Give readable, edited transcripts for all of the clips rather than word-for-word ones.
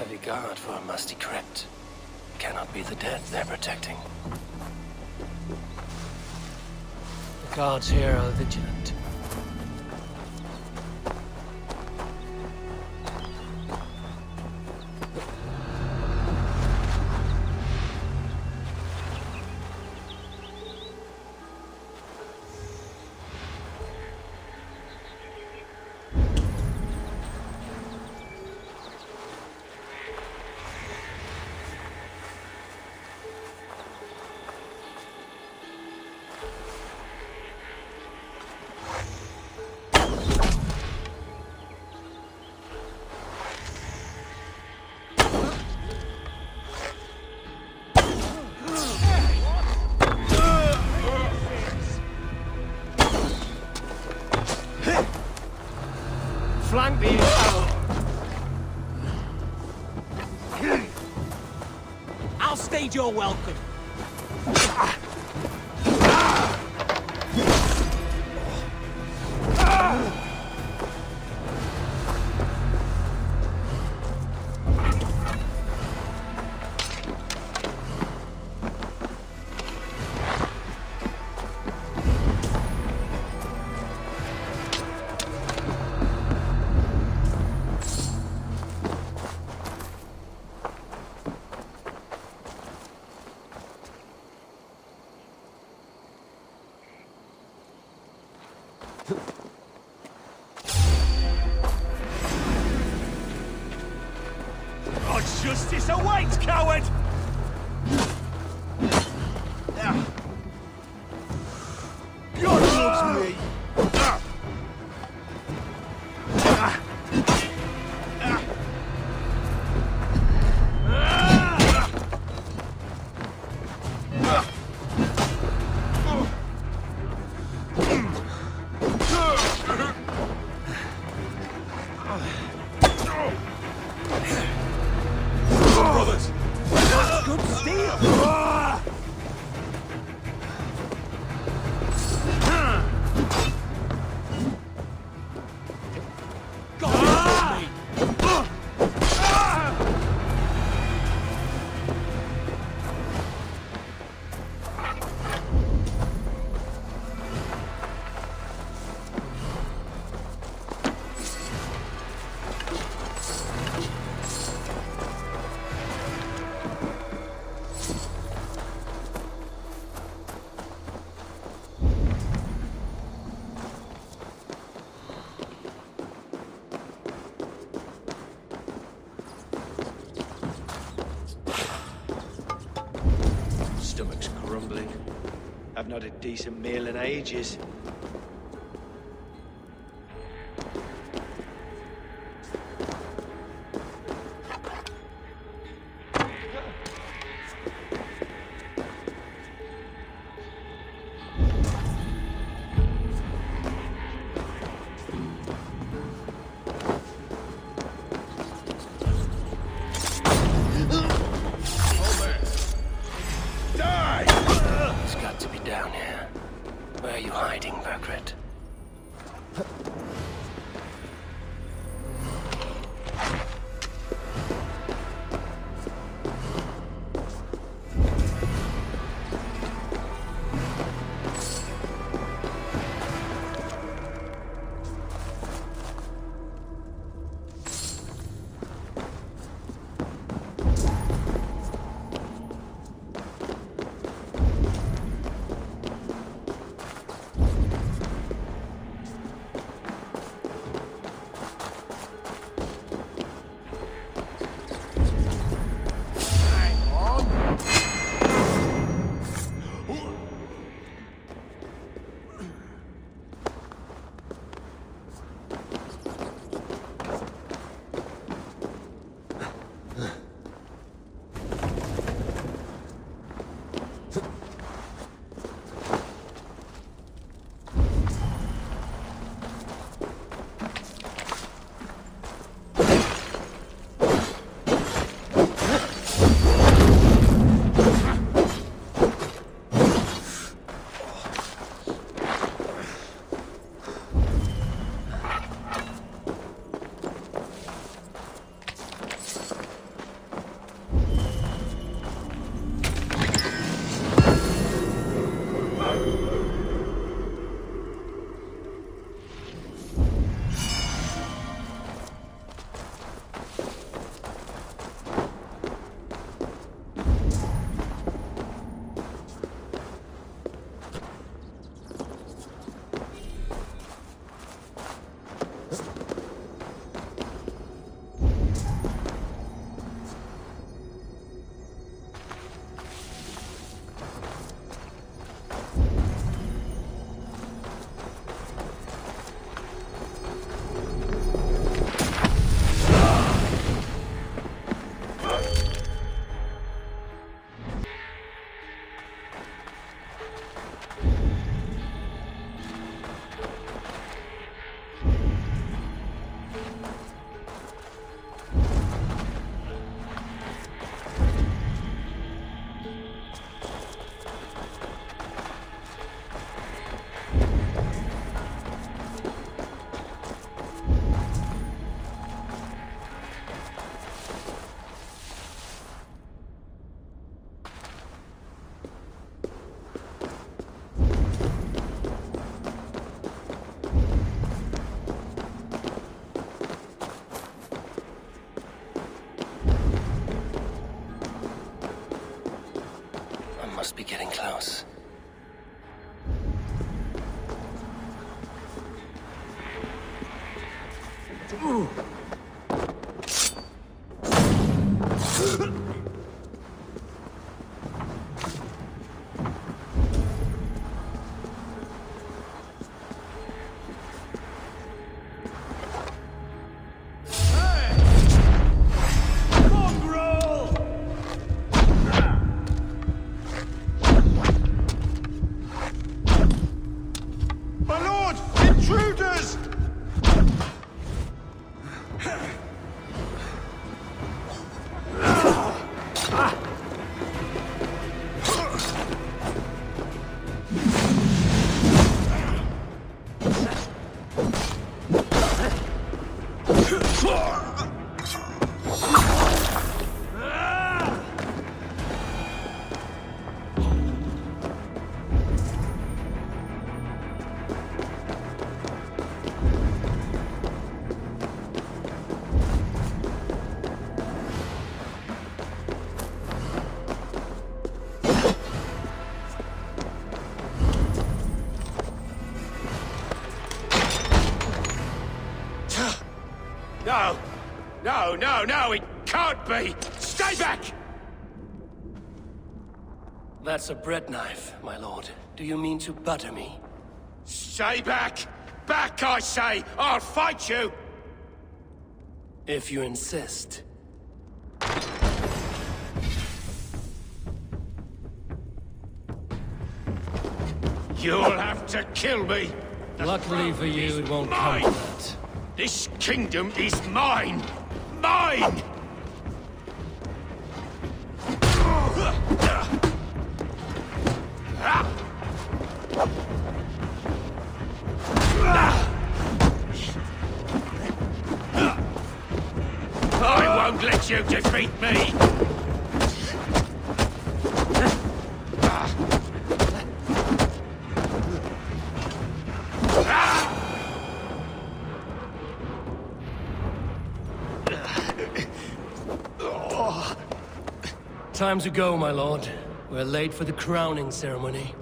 Heavy guard for a musty crypt. Cannot be the dead they're protecting. The guards here are vigilant. Flank me! I'll stage your welcome. God's justice awaits, coward! God loves me! Brothers! That's good steel! Stomach's grumbling. I've not had a decent meal in ages. It's got to be down here. Where are you hiding? must be getting close. No, it can't be! Stay back! That's a bread knife, my lord. Do you mean to butter me? Stay back! Back, I say! I'll fight you! If you insist. You'll have to kill me! Luckily for you, it won't come to that. This kingdom is mine! Mine! I won't let you defeat me! Time to go, my lord. We're late for the crowning ceremony.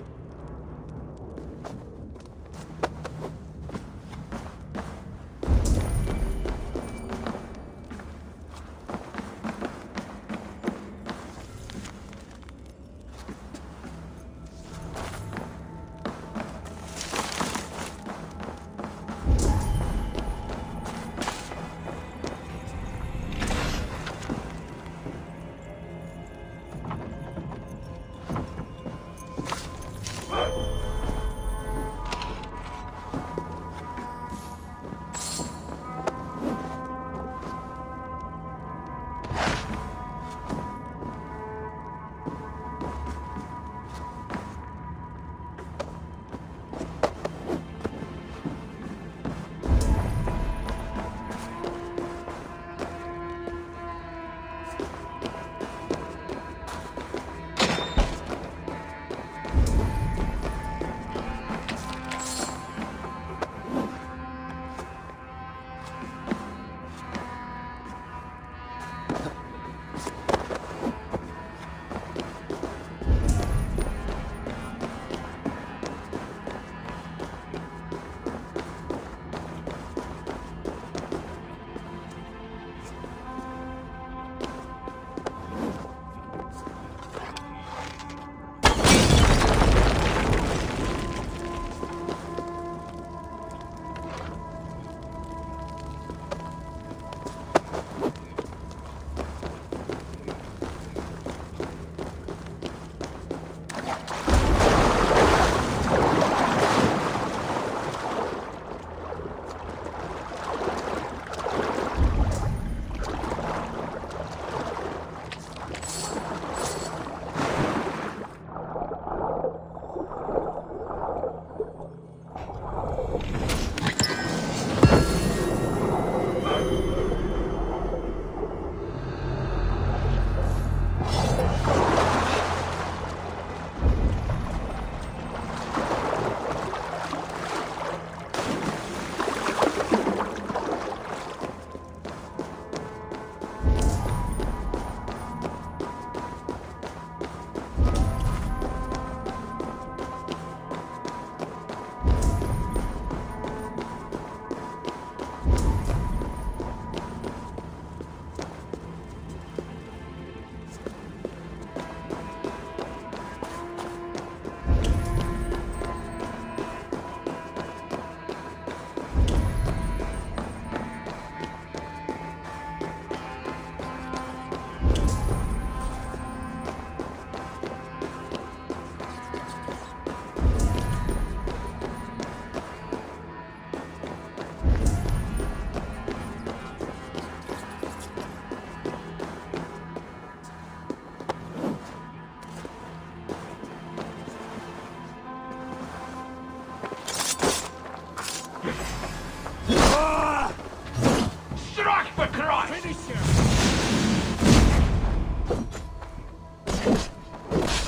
for Christ! Finish him!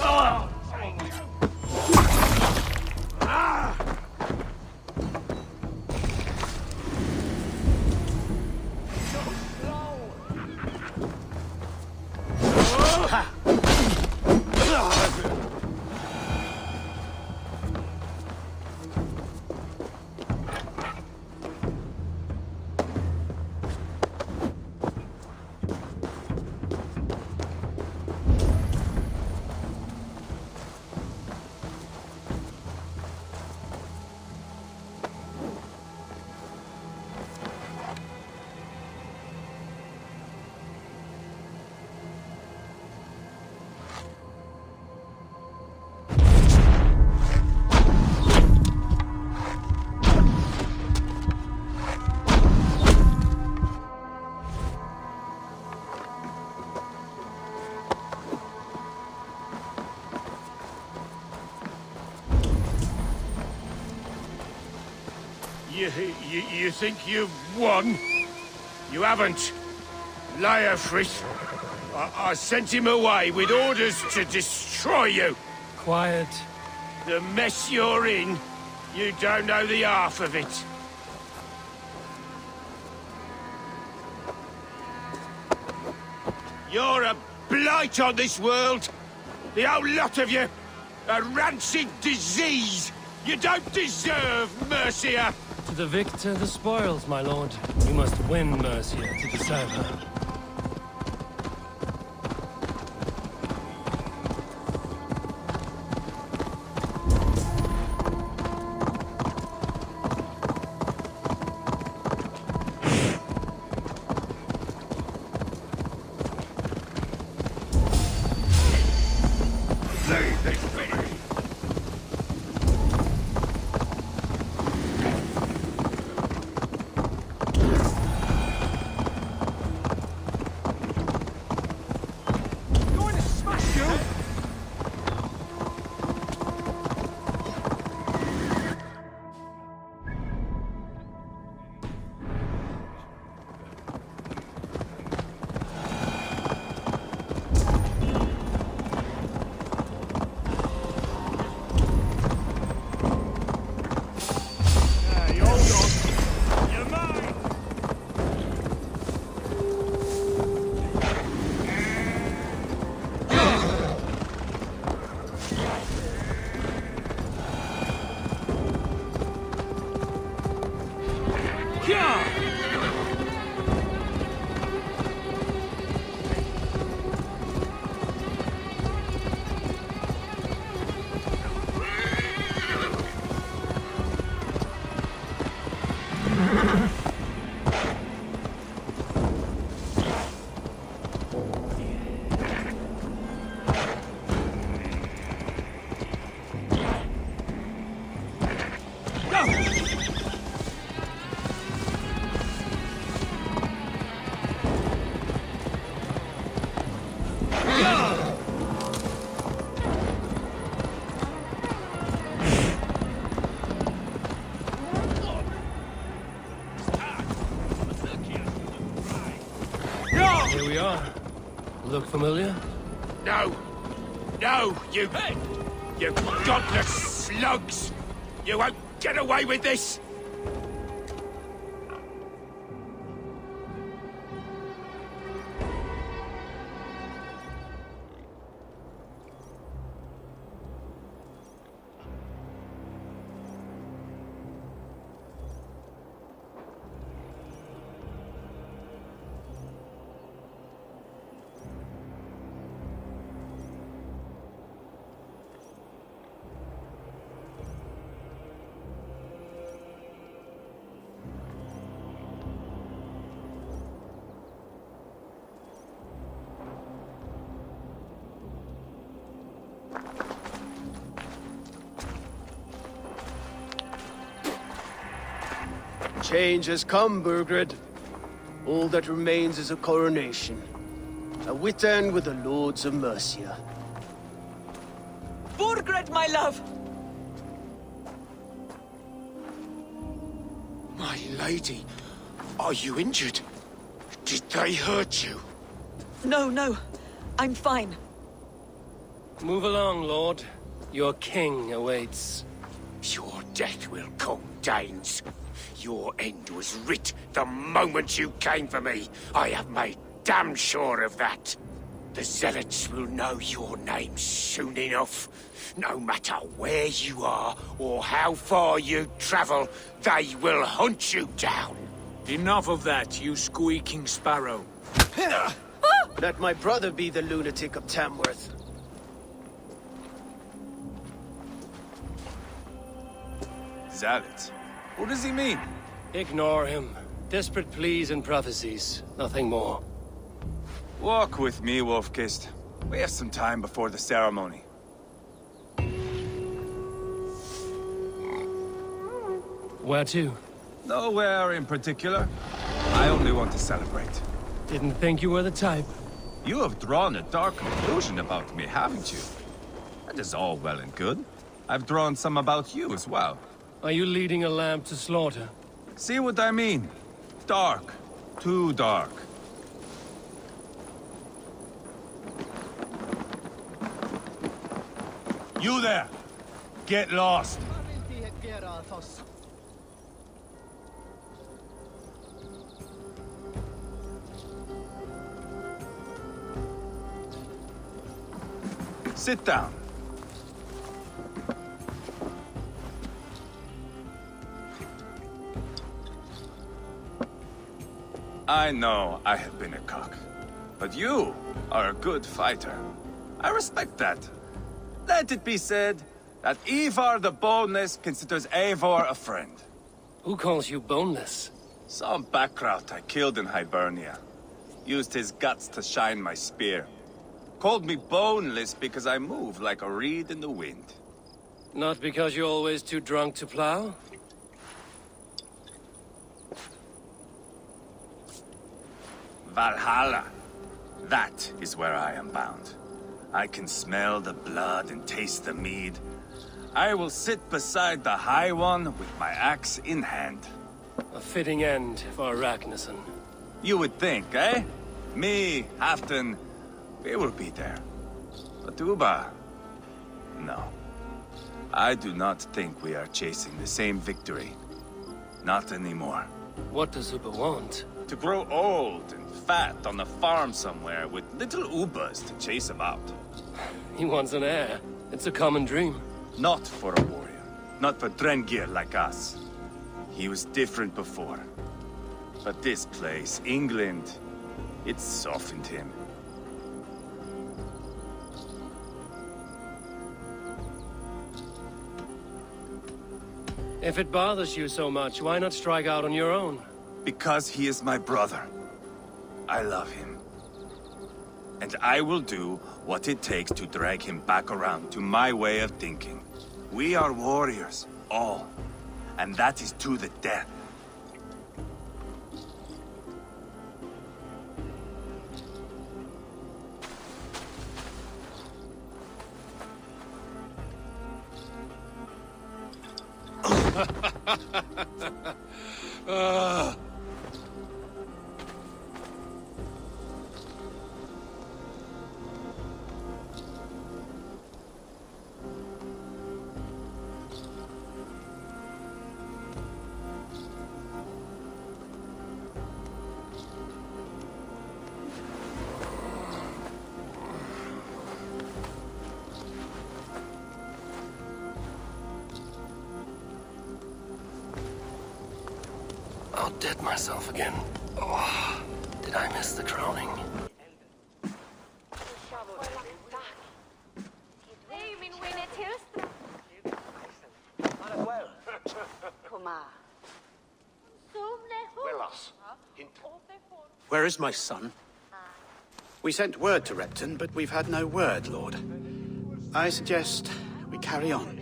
Oh! You think you've won? You haven't. Leofrith. I sent him away with orders to destroy you. Quiet. The mess you're in, you don't know the half of it. You're a blight on this world. The whole lot of you. A rancid disease. You don't deserve Mercia. To the victor, the spoils, my lord. You must win Mercia to deserve her. Here we are. Look familiar? No. No, you godless slugs! You won't get away with this! Change has come, Burgred. All that remains is a coronation. A witan with the Lords of Mercia. Burgred, my love! My lady, are you injured? Did they hurt you? No, no. I'm fine. Move along, Lord. Your king awaits. Your death will come, Danes. Your end was writ the moment you came for me. I have made damn sure of that. The Zealots will know your name soon enough. No matter where you are or how far you travel, they will hunt you down. Enough of that, you squeaking sparrow. Let my brother be the lunatic of Tamworth. Zealots? What does he mean? Ignore him. Desperate pleas and prophecies. Nothing more. Walk with me, Wolfkist. We have some time before the ceremony. Where to? Nowhere in particular. I only want to celebrate. Didn't think you were the type. You have drawn a dark conclusion about me, haven't you? That is all well and good. I've drawn some about you as well. Are you leading a lamb to slaughter? See what I mean? Dark. Too dark. You there! Get lost! Sit down. I know I have been a cock, but you are a good fighter. I respect that. Let it be said that Eivor the Boneless considers Eivor a friend. Who calls you boneless? Some backrout I killed in Hibernia. Used his guts to shine my spear. Called me boneless because I move like a reed in the wind. Not because you're always too drunk to plow? Valhalla. That is where I am bound. I can smell the blood and taste the mead. I will sit beside the High One with my axe in hand. A fitting end for Arachnason. You would think, eh? Me, Halfdan, we will be there. But Uba... no. I do not think we are chasing the same victory. Not anymore. What does Uba want? To grow old and fat on a farm somewhere with little Ubas to chase about. He wants an heir. It's a common dream. Not for a warrior. Not for Drengir like us. He was different before. But this place, England, it softened him. If it bothers you so much, why not strike out on your own? Because he is my brother. I love him. And I will do what it takes to drag him back around to my way of thinking. We are warriors, all. And that is to the death. I'll dead myself again. Oh, did I miss the crowning? Where is my son? We sent word to Repton, but we've had no word, Lord. I suggest we carry on.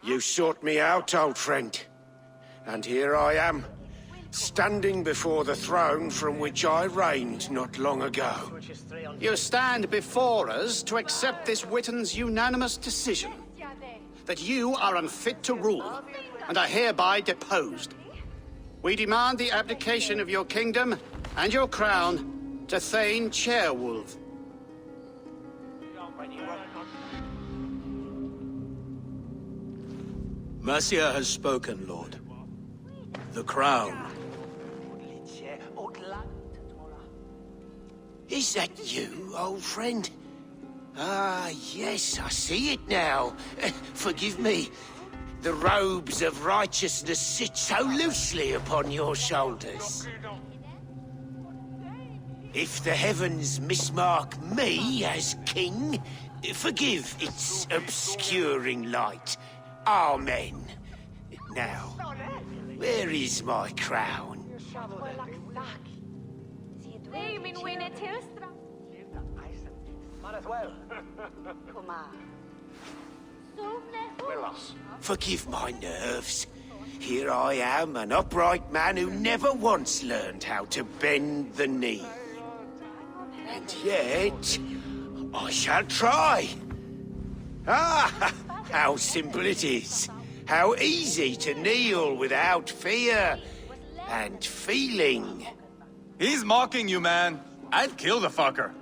You sought me out, old friend. And here I am, standing before the throne from which I reigned not long ago. You stand before us to accept this Witten's unanimous decision that you are unfit to rule and are hereby deposed. We demand the abdication of your kingdom and your crown to Thane Chairwolf. Mercia has spoken, Lord. The crown. Is that you, old friend? Ah, yes, I see it now. Forgive me. The robes of righteousness sit so loosely upon your shoulders. If the heavens mismark me as king, forgive its obscuring light. Amen. Now, where is my crown? Forgive my nerves. Here I am, an upright man who never once learned how to bend the knee. And yet, I shall try. Ah, how simple it is. How easy to kneel without fear and feeling. He's mocking you, man. I'd kill the fucker.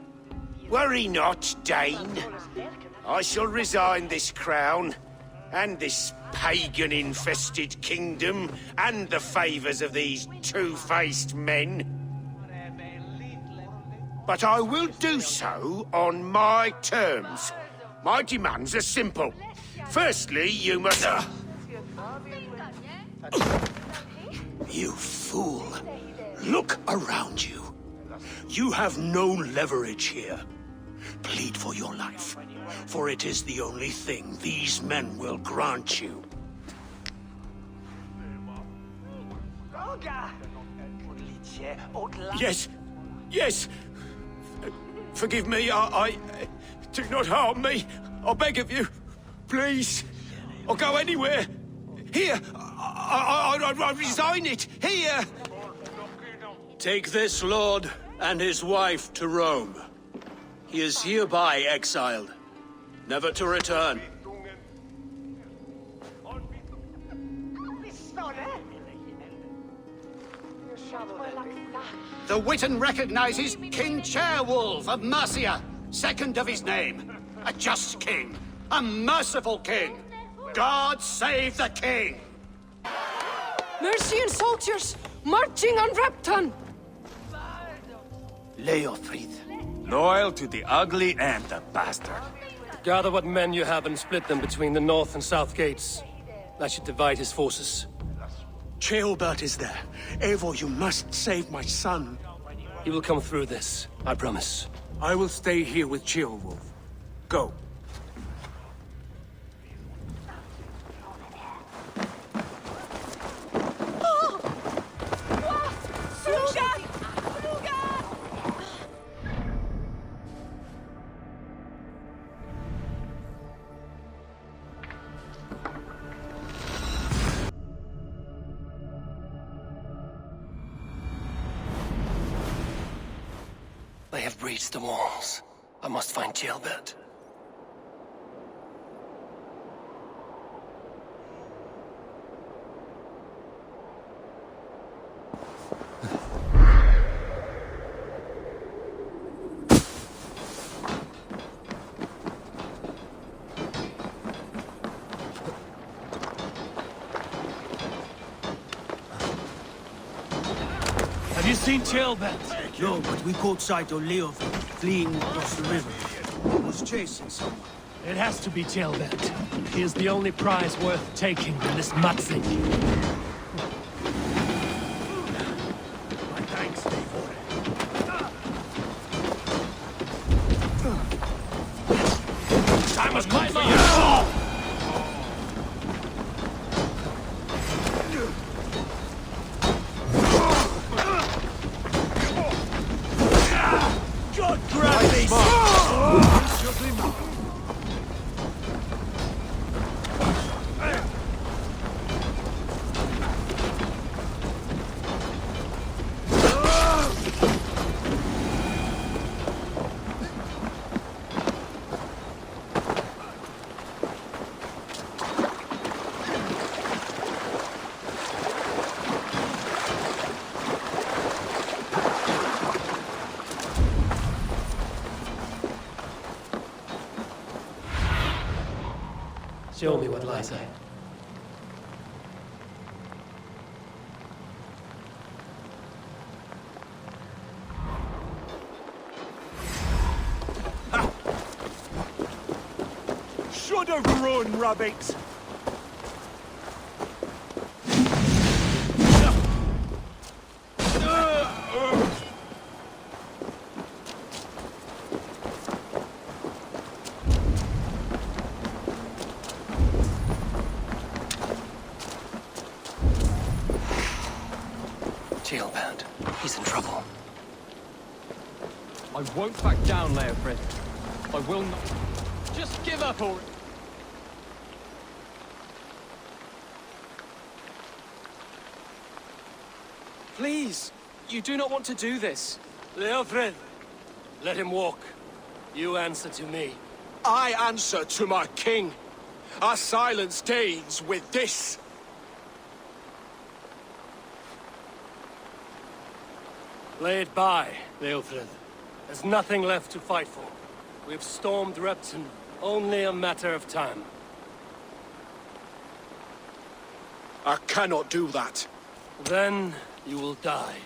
Worry not, Dane. I shall resign this crown, and this pagan-infested kingdom, and the favors of these two-faced men. But I will do so on my terms. My demands are simple. Firstly, you must... You fool. Look around you. You have no leverage here. Plead for your life, for it is the only thing these men will grant you. Yes, yes. Forgive me, I do not harm me. I beg of you. Please. I'll go anywhere. Here. I resign it. Here. Take this lord and his wife to Rome. He is hereby exiled, never to return. The Witten recognizes King Chairwolf of Mercia, second of his name. A just king, a merciful king. God save the king! Mercian soldiers marching on Repton! Leofrid. Loyal to the ugly and the bastard. Gather what men you have and split them between the north and south gates. That should divide his forces. Ceolbert is there. Eivor, you must save my son. He will come through this, I promise. I will stay here with Ceolwulf. Go. They have breached the walls. I must find Ceolbert. Have you seen Ceolbert? No, but we caught sight of Leo fleeing across the river. He was chasing someone. It has to be Ceolbert. He is the only prize worth taking in this mutzing. My thanks, Eivor. I must fight for you! Show me what lies ahead. Should have run, rabbit! Jailbound. He's in trouble. I won't back down, Leofred. I will not. Just give up or... Please, you do not want to do this. Leofred, let him walk. You answer to me. I answer to my king. I silence Danes with this. Lay it by, Leofred. There's nothing left to fight for. We've stormed Repton. Only a matter of time. I cannot do that. Then you will die.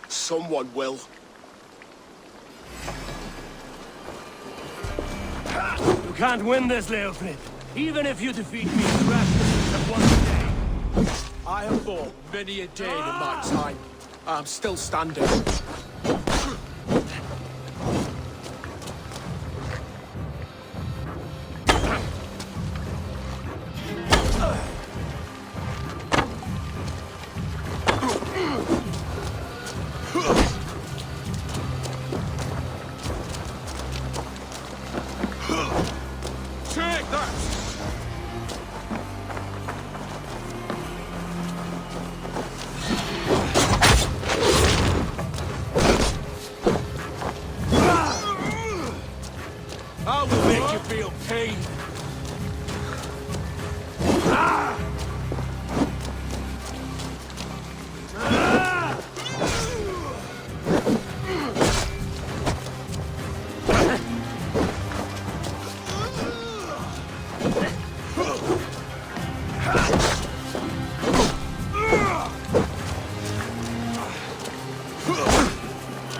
Someone will. You can't win this, Leofred. Even if you defeat me, rashness of one day. I have fought many a Dane in my time. I'm still standing. Take that! I will make you feel pain.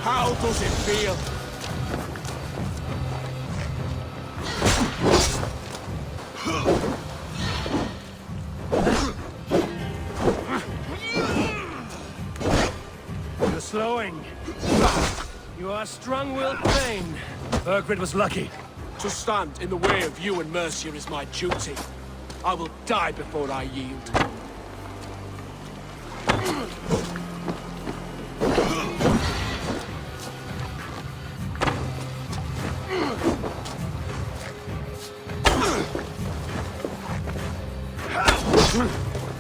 How does it feel? You're slowing. You are strong-willed pain. Burgred was lucky. To stand in the way of you and Mercia is my duty. I will die before I yield.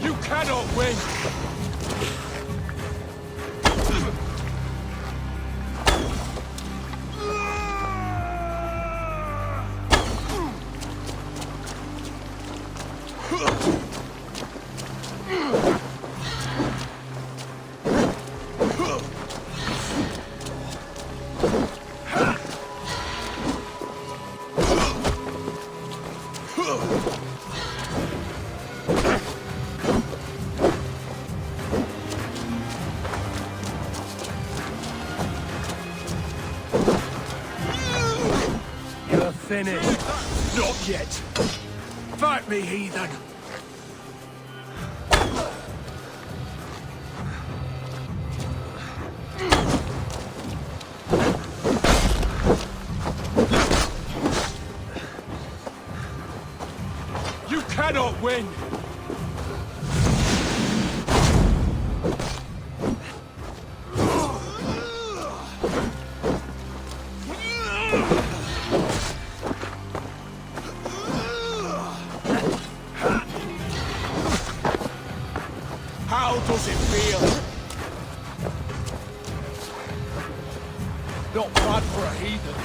You cannot win! You're finished. Not yet. Fight me, heathen. You cannot win. How does it feel? Not bad for a heathen.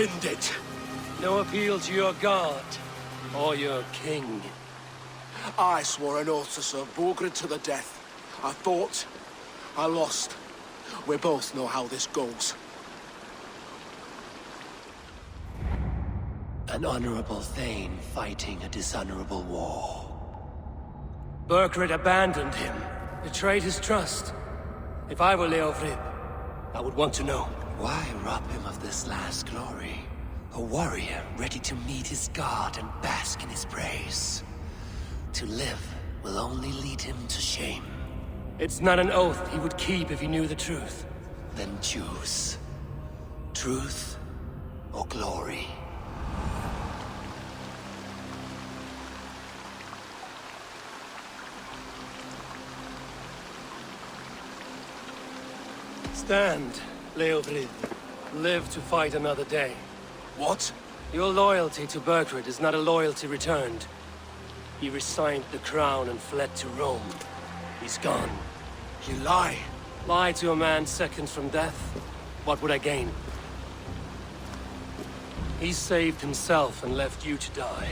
End it. No appeal to your god, or your king. I swore an oath to serve Brotherhood to the death. I fought. I lost. We both know how this goes. An honorable Thane fighting a dishonorable war. Brotherhood abandoned him, betrayed his trust. If I were Leofrid, I would want to know. Why rob him of this last glory? A warrior ready to meet his god and bask in his praise. To live will only lead him to shame. It's not an oath he would keep if he knew the truth. Then choose. Truth or glory. Stand, Leofrid. Live to fight another day. What? Your loyalty to Brotherhood is not a loyalty returned. He resigned the crown and fled to Rome. He's gone. You lie. Lie to a man seconds from death? What would I gain? He saved himself and left you to die.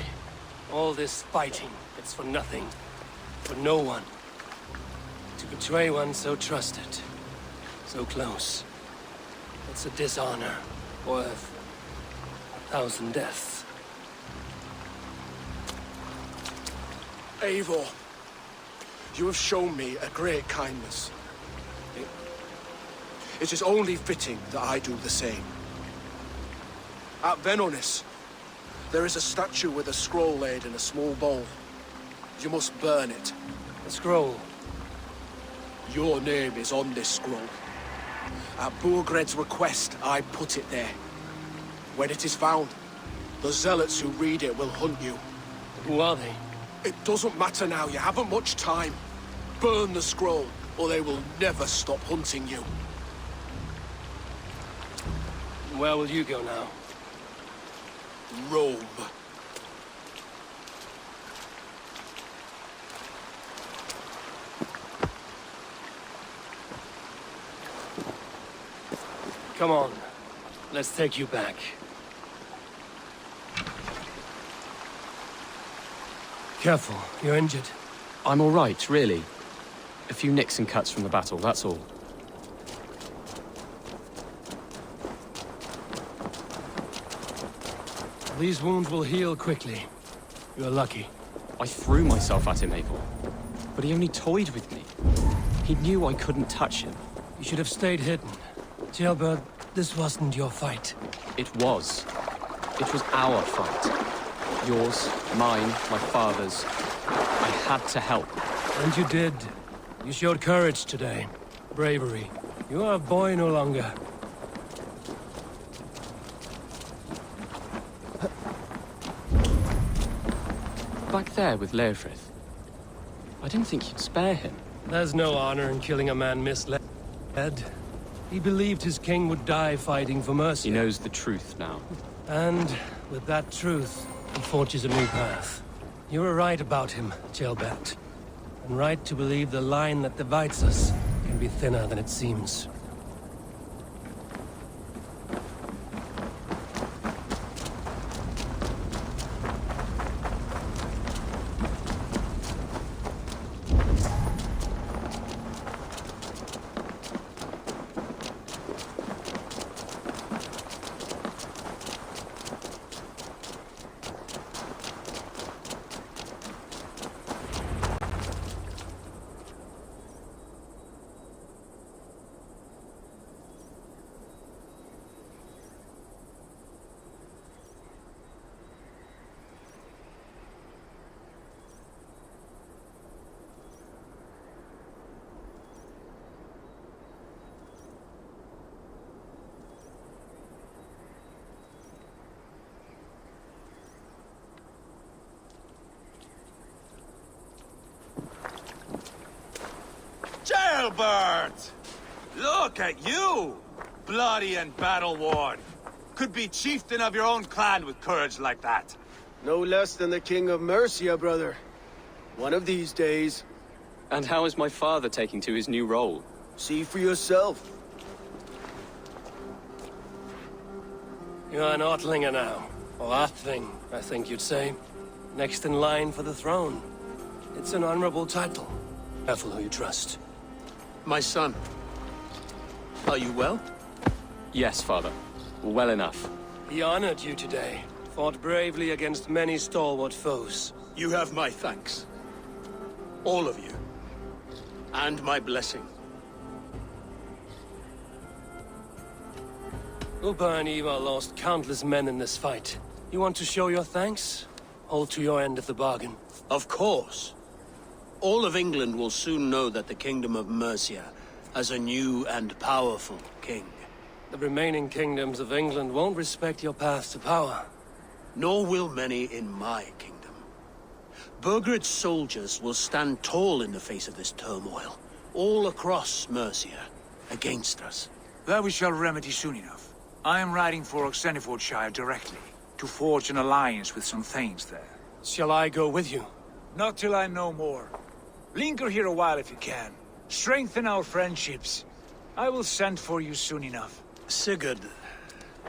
All this fighting, it's for nothing. For no one. To betray one so trusted. So close. It's a dishonor worth 1,000 deaths. Eivor, you have shown me a great kindness. It is only fitting that I do the same. At Venonis, there is a statue with a scroll laid in a small bowl. You must burn it. A scroll? Your name is on this scroll. At Brotherhood's request, I put it there. When it is found, the zealots who read it will hunt you. Who are they? It doesn't matter now, you haven't much time. Burn the scroll, or they will never stop hunting you. Where will you go now? Rome. Come on. Let's take you back. Careful, you're injured. I'm all right, really. A few nicks and cuts from the battle, that's all. These wounds will heal quickly. You're lucky. I threw myself at him, Eivor. But he only toyed with me. He knew I couldn't touch him. You should have stayed hidden. Jailbird, this wasn't your fight. It was. It was our fight. Yours, mine, my father's. I had to help. And you did. You showed courage today. Bravery. You are a boy no longer. Back there with Leofrid. I didn't think you'd spare him. There's no honor in killing a man misled. He believed his king would die fighting for mercy. He knows the truth now. And with that truth, he forges a new path. You were right about him, Jailbert. And right to believe the line that divides us can be thinner than it seems. Jailbird! Look at you! Bloody and battle-worn. Could be chieftain of your own clan with courage like that. No less than the King of Mercia, brother. One of these days. And how is my father taking to his new role? See for yourself. You're an Ortlinger now. Or Athling, I think you'd say. Next in line for the throne. It's an honorable title. Careful who you trust. My son. Are you well? Yes, father. Well enough. He honored you today. Fought bravely against many stalwart foes. You have my thanks. All of you. And my blessing. Upa and Eivor lost countless men in this fight. You want to show your thanks? Hold to your end of the bargain. Of course. All of England will soon know that the Kingdom of Mercia has a new and powerful king. The remaining kingdoms of England won't respect your path to power. Nor will many in my kingdom. Burgred's soldiers will stand tall in the face of this turmoil, all across Mercia, against us. That we shall remedy soon enough. I am riding for Oxenfordshire directly, to forge an alliance with some thanes there. Shall I go with you? Not till I know more. Linger here a while if you can. Strengthen our friendships. I will send for you soon enough. Sigurd,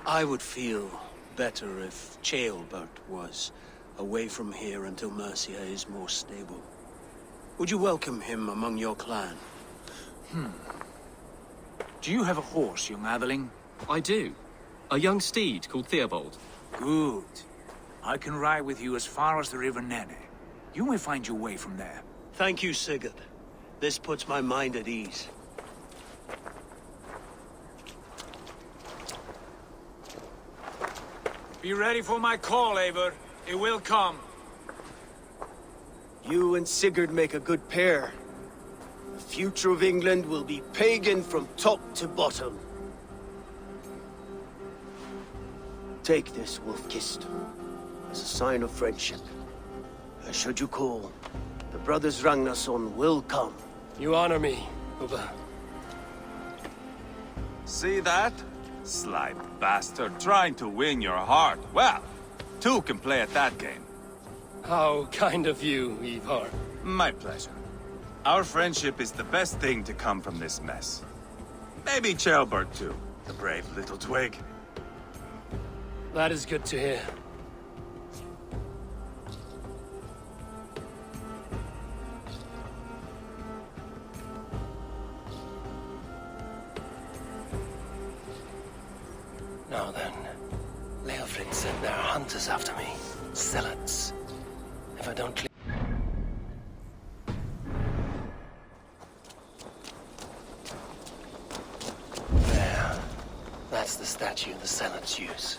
I would feel better if Ceolbert was away from here until Mercia is more stable. Would you welcome him among your clan? Do you have a horse, young Atheling? I do. A young steed called Theobald. Good. I can ride with you as far as the River Nene. You may find your way from there. Thank you, Sigurd. This puts my mind at ease. Be ready for my call, Eivor. It will come. You and Sigurd make a good pair. The future of England will be pagan from top to bottom. Take this, Wolf-Kissed, as a sign of friendship. And should you call, the brothers Ragnarsson will come. You honor me, Upa. See that? Sly bastard, trying to win your heart. Well, two can play at that game. How kind of you, Eivor. My pleasure. Our friendship is the best thing to come from this mess. Maybe Ceolbert too, the brave little twig. That is good to hear. Now then, Leofrid said there are hunters after me. Zealots. If I don't clear... There. That's the statue the Zealots use.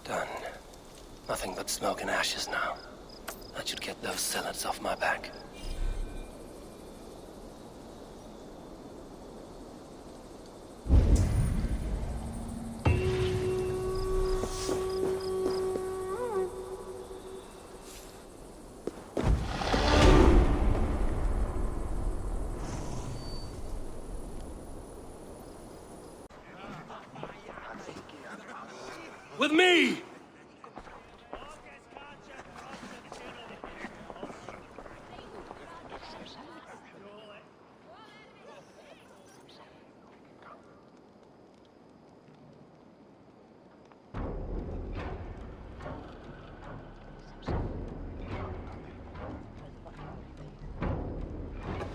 Done. Nothing but smoke and ashes now. That should get those zealots off my back. With me!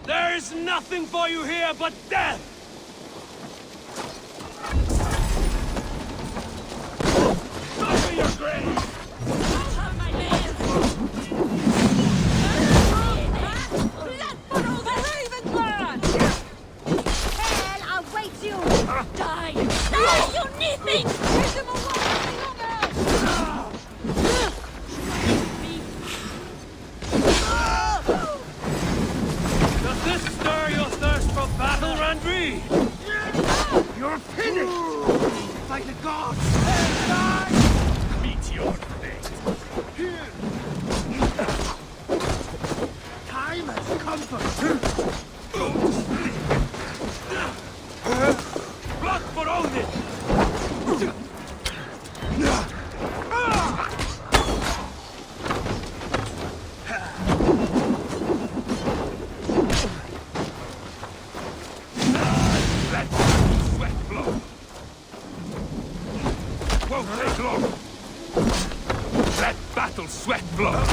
There is nothing for you here but death! Over your grave! Hell awaits you! Die! Die, you need me! Push them Does this stir your thirst for battle, Randri? glory! Let battle sweat flow!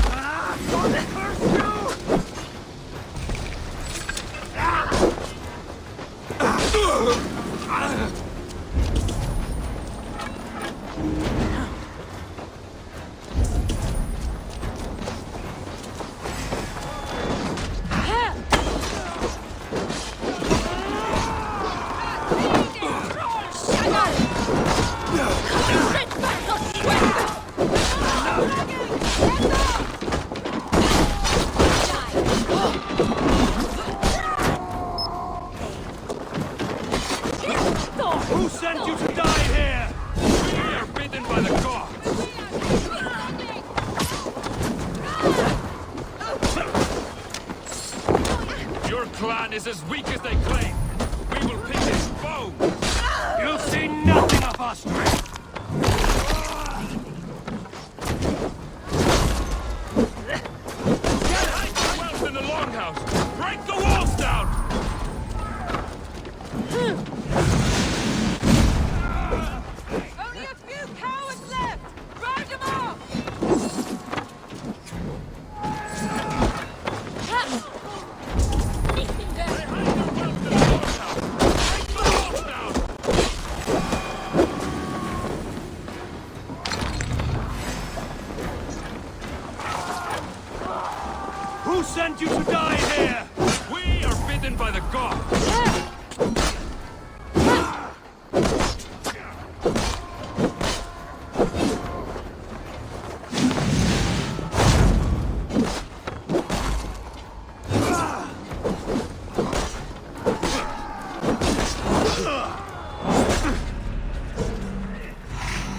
Who sent you to die here? We are bidden by the gods! Your clan is as weak as they claim. We will pick his bones! You'll see nothing of our strength! Wealth in the longhouse! Break the walls down! Only a few cowards left! Round them off! Who sent you to die here? We are bidden by the gods!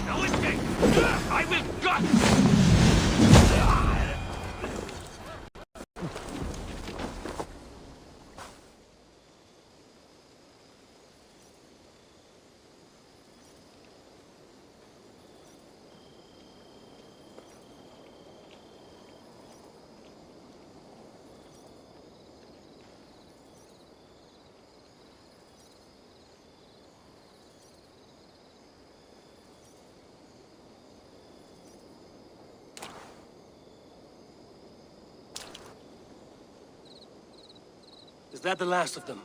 No escape! I will gut! Is that the last of them?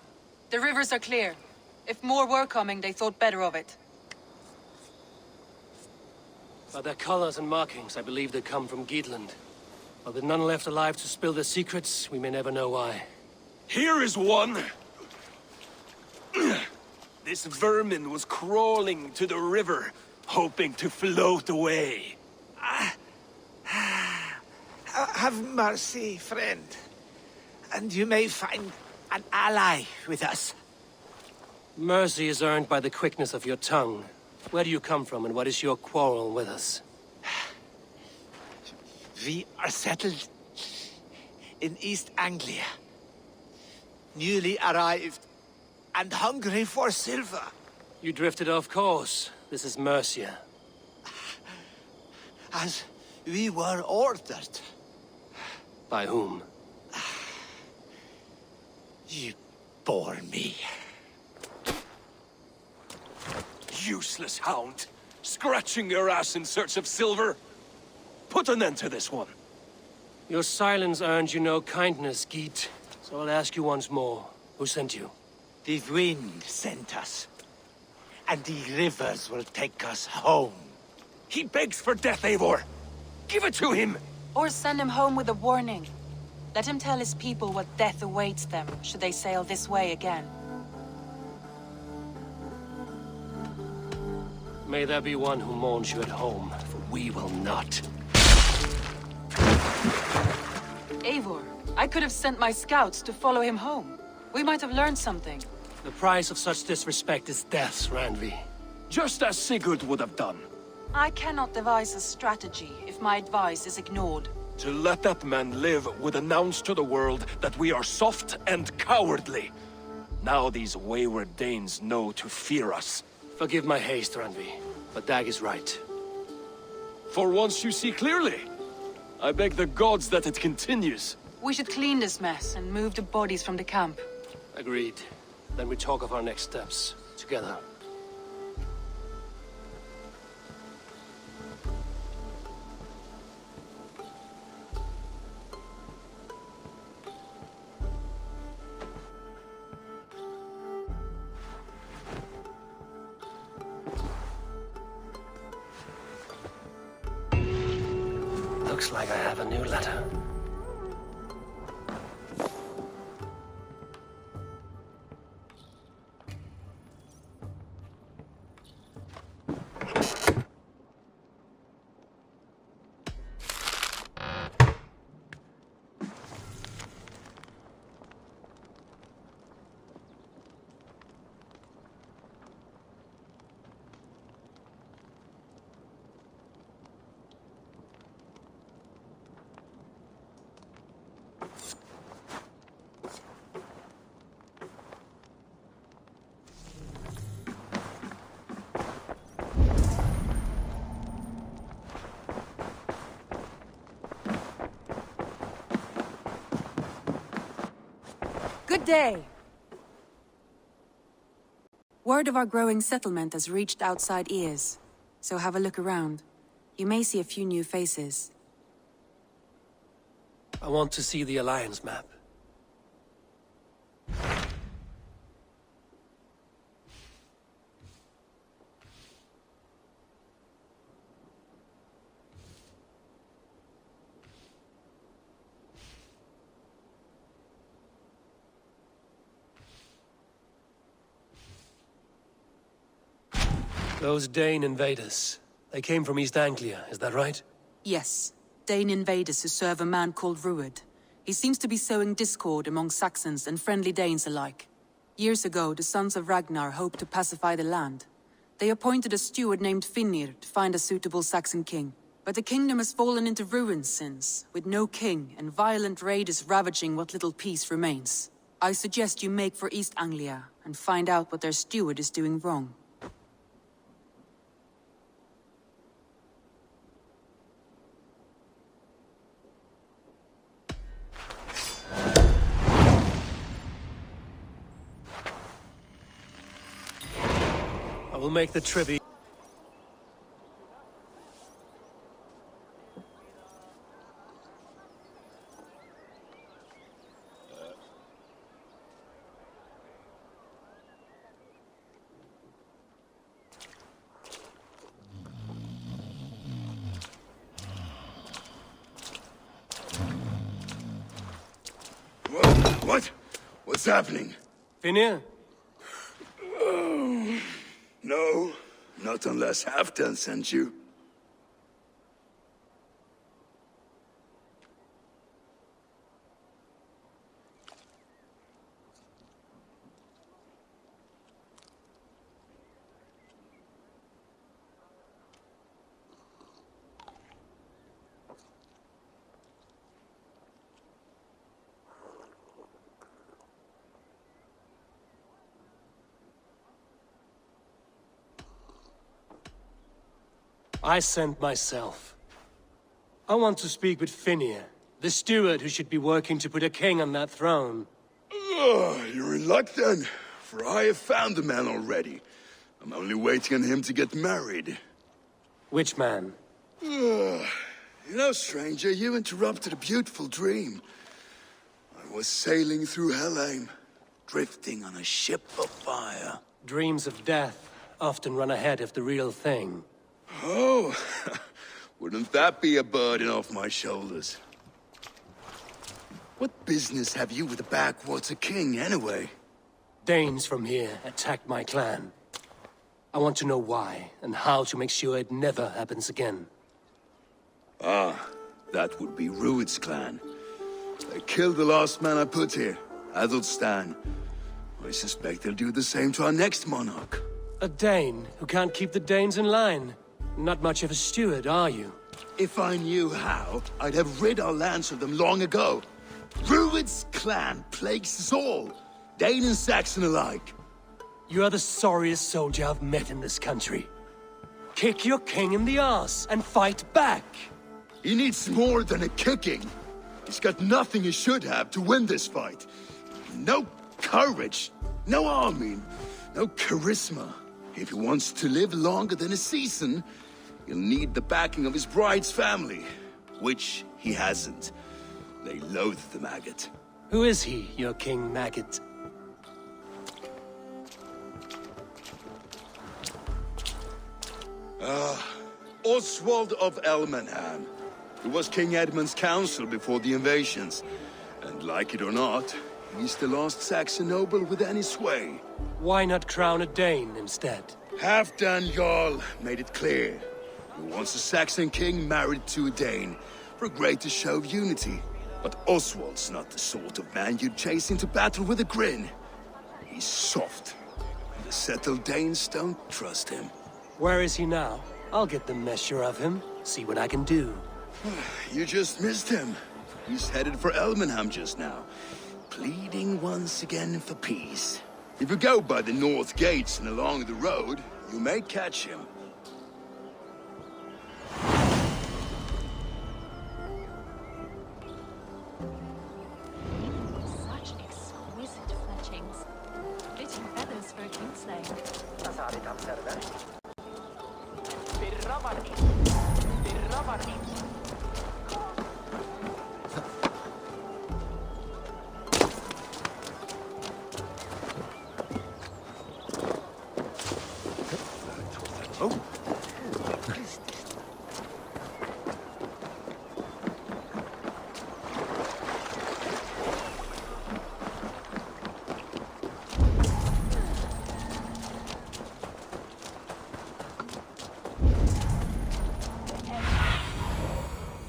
The rivers are clear. If more were coming, they thought better of it. By their colors and markings, I believe they come from Geatland. But with none left alive to spill their secrets, we may never know why. Here is one! This vermin was crawling to the river, hoping to float away. Have mercy, friend. And you may find an ally with us. Mercy is earned by the quickness of your tongue. Where do you come from, and what is your quarrel with us? We are settled in East Anglia. Newly arrived and hungry for silver. You drifted off course. This is Mercia. As we were ordered. By whom? You bore me. Useless hound! Scratching your ass in search of silver! Put an end to this one! Your silence earned you no kindness, Geet. So I'll ask you once more. Who sent you? The wind sent us. And the rivers will take us home. He begs for death, Eivor! Give it to him! Or send him home with a warning. Let him tell his people what death awaits them, should they sail this way again. May there be one who mourns you at home, for we will not. Eivor, I could have sent my scouts to follow him home. We might have learned something. The price of such disrespect is death, Randvi. Just as Sigurd would have done. I cannot devise a strategy if my advice is ignored. To let that man live would announce to the world that we are soft and cowardly. Now these wayward Danes know to fear us. Forgive my haste, Randvi, but Dag is right. For once you see clearly. I beg the gods that it continues. We should clean this mess and move the bodies from the camp. Agreed. Then we talk of our next steps, together. Looks like I have a new letter. Good day! Word of our growing settlement has reached outside ears, so have a look around. You may see a few new faces. I want to see the Alliance map. Those Dane invaders, they came from East Anglia, is that right? Yes, Dane invaders who serve a man called Ruud. He seems to be sowing discord among Saxons and friendly Danes alike. Years ago, the Sons of Ragnar hoped to pacify the land. They appointed a steward named Finnr to find a suitable Saxon king. But the kingdom has fallen into ruins since, with no king and violent raiders ravaging what little peace remains. I suggest you make for East Anglia and find out what their steward is doing wrong. I will make the trip. What? What's happening? Finnr? No, not unless Halfdan sent you. I sent myself. I want to speak with Finnr, the steward who should be working to put a king on that throne. You're in luck then, for I have found the man already. I'm only waiting on him to get married. Which man? You know, stranger, you interrupted a beautiful dream. I was sailing through Helheim, drifting on a ship of fire. Dreams of death often run ahead of the real thing. Oh, wouldn't that be a burden off my shoulders? What business have you with the backwater king, anyway? Danes from here attacked my clan. I want to know why, and how to make sure it never happens again. Ah, that would be Ruud's clan. They killed the last man I put here, Adelstan. I suspect they'll do the same to our next monarch. A Dane who can't keep the Danes in line. Not much of a steward, are you? If I knew how, I'd have rid our lands of them long ago. Ruud's clan plagues us all, Dane and Saxon alike. You are the sorriest soldier I've met in this country. Kick your king in the arse and fight back! He needs more than a kicking. He's got nothing he should have to win this fight. No courage, no army, no charisma. If he wants to live longer than a season, he'll need the backing of his bride's family, which he hasn't. They loathe the maggot. Who is he, your King Maggot? Oswald of Elmenham. He was King Edmund's counsel before the invasions. And like it or not, he's the last Saxon noble with any sway. Why not crown a Dane instead? Halfdan Jarl made it clear. He wants a Saxon king married to a Dane, for a greater show of unity. But Oswald's not the sort of man you'd chase into battle with a grin. He's soft. And the settled Danes don't trust him. Where is he now? I'll get the measure of him, see what I can do. You just missed him. He's headed for Elmenham just now, pleading once again for peace. If you go by the north gates and along the road, you may catch him. Such exquisite fletchings. Fitting feathers for a kingslay.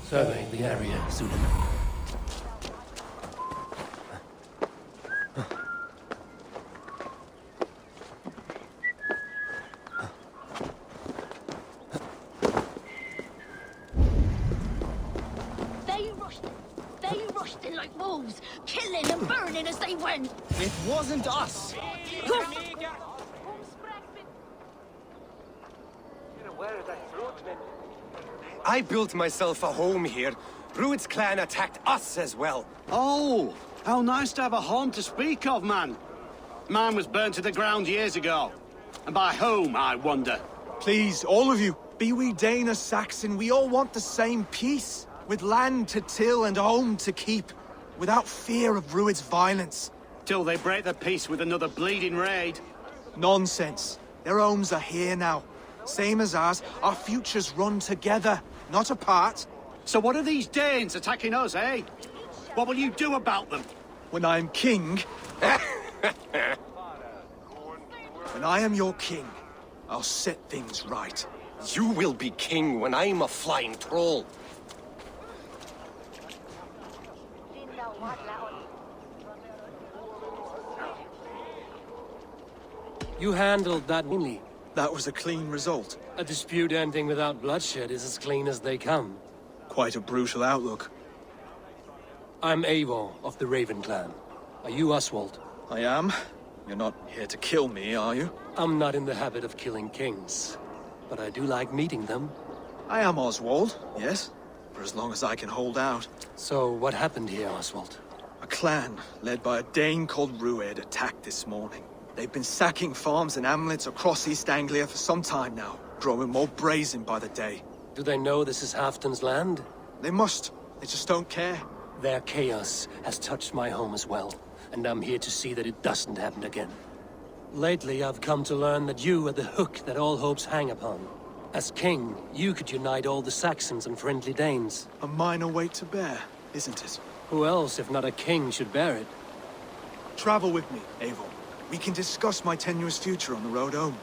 Survey the area, Sudan. They rushed in like wolves, killing and burning as they went. It wasn't us! I built myself a home here. Rued's clan attacked us as well. Oh, how nice to have a home to speak of, man. Mine was burnt to the ground years ago. And by whom, I wonder? Please, all of you, be we Dane or Saxon, we all want the same peace. With land to till and home to keep. Without fear of Rued's violence. Till they break the peace with another bleeding raid. Nonsense. Their homes are here now. Same as ours, our futures run together, not apart. So what are these Danes attacking us, eh? What will you do about them? When I am king... when I am your king, I'll set things right. You will be king when I'm a flying troll. You handled that willingly. That was a clean result. A dispute ending without bloodshed is as clean as they come. Quite a brutal outlook. I'm Eivor of the Raven clan. Are you Oswald? I am. You're not here to kill me, are you? I'm not in the habit of killing kings, but I do like meeting them. I am Oswald, yes. For as long as I can hold out. So, what happened here, Oswald? A clan, led by a Dane called Rued, attacked this morning. They've been sacking farms and hamlets across East Anglia for some time now, growing more brazen by the day. Do they know this is Halfdan's land? They must. They just don't care. Their chaos has touched my home as well, and I'm here to see that it doesn't happen again. Lately, I've come to learn that you are the hook that all hopes hang upon. As king, you could unite all the Saxons and friendly Danes. A minor weight to bear, isn't it? Who else, if not a king, should bear it? Travel with me, Eivor. We can discuss my tenuous future on the road home.